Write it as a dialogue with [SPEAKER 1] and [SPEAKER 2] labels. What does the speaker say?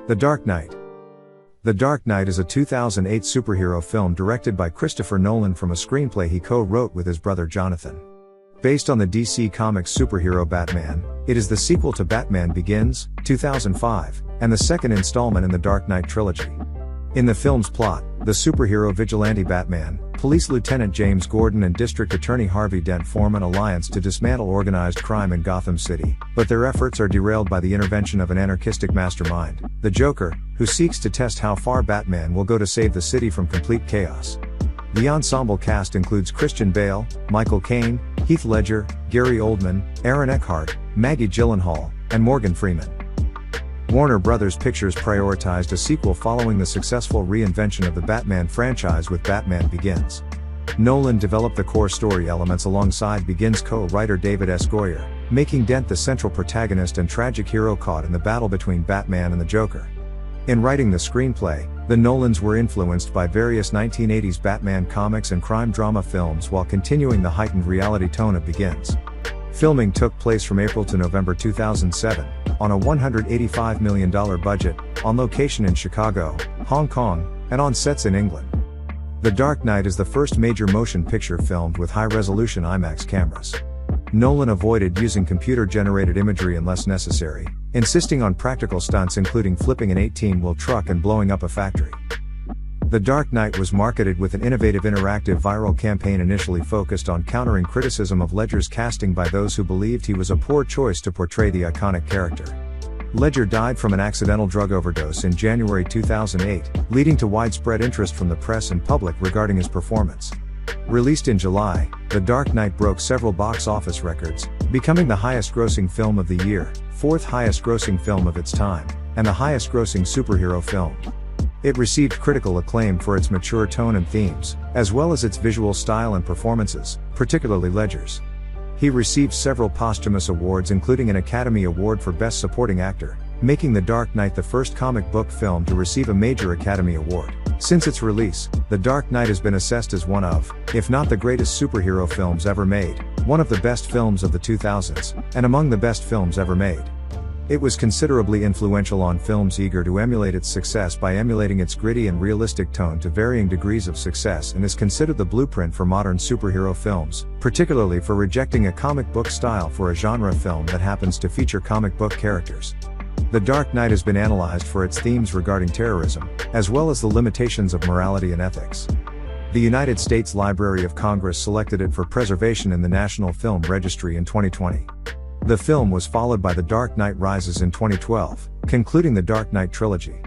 [SPEAKER 1] The Dark Knight. The Dark Knight is a 2008 superhero film directed by Christopher Nolan from a screenplay he co-wrote with his brother Jonathan. Based on the DC Comics superhero Batman, it is the sequel to Batman Begins, 2005, and the second installment in the Dark Knight trilogy. In the film's plot, the superhero vigilante Batman, Police Lieutenant James Gordon and District Attorney Harvey Dent form an alliance to dismantle organized crime in Gotham City, but their efforts are derailed by the intervention of an anarchistic mastermind, the Joker, who seeks to test how far Batman will go to save the city from complete chaos. The ensemble cast includes Christian Bale, Michael Caine, Heath Ledger, Gary Oldman, Aaron Eckhart, Maggie Gyllenhaal, and Morgan Freeman. Warner Bros. Pictures prioritized a sequel following the successful reinvention of the Batman franchise with Batman Begins. Nolan developed the core story elements alongside Begins co-writer David S. Goyer, making Dent the central protagonist and tragic hero caught in the battle between Batman and the Joker. In writing the screenplay, the Nolans were influenced by various 1980s Batman comics and crime drama films while continuing the heightened reality tone of Begins. Filming took place from April to November 2007, on a $185 million budget, on location in Chicago, Hong Kong, and on sets in England. The Dark Knight is the first major motion picture filmed with high-resolution IMAX cameras. Nolan avoided using computer-generated imagery unless necessary, insisting on practical stunts including flipping an 18-wheel truck and blowing up a factory. The Dark Knight was marketed with an innovative interactive viral campaign initially focused on countering criticism of Ledger's casting by those who believed he was a poor choice to portray the iconic character. Ledger died from an accidental drug overdose in January 2008, leading to widespread interest from the press and public regarding his performance. Released in July, The Dark Knight broke several box office records, becoming the highest-grossing film of the year, fourth highest-grossing film of its time, and the highest-grossing superhero film. It received critical acclaim for its mature tone and themes, as well as its visual style and performances, particularly Ledger's. He received several posthumous awards including an Academy Award for Best Supporting Actor, making The Dark Knight the first comic book film to receive a major Academy Award. Since its release, The Dark Knight has been assessed as one of, if not the greatest superhero films ever made, one of the best films of the 2000s, and among the best films ever made. It was considerably influential on films eager to emulate its success by emulating its gritty and realistic tone to varying degrees of success and is considered the blueprint for modern superhero films, particularly for rejecting a comic book style for a genre film that happens to feature comic book characters. The Dark Knight has been analyzed for its themes regarding terrorism, as well as the limitations of morality and ethics. The United States Library of Congress selected it for preservation in the National Film Registry in 2020. The film was followed by The Dark Knight Rises in 2012, concluding the Dark Knight trilogy.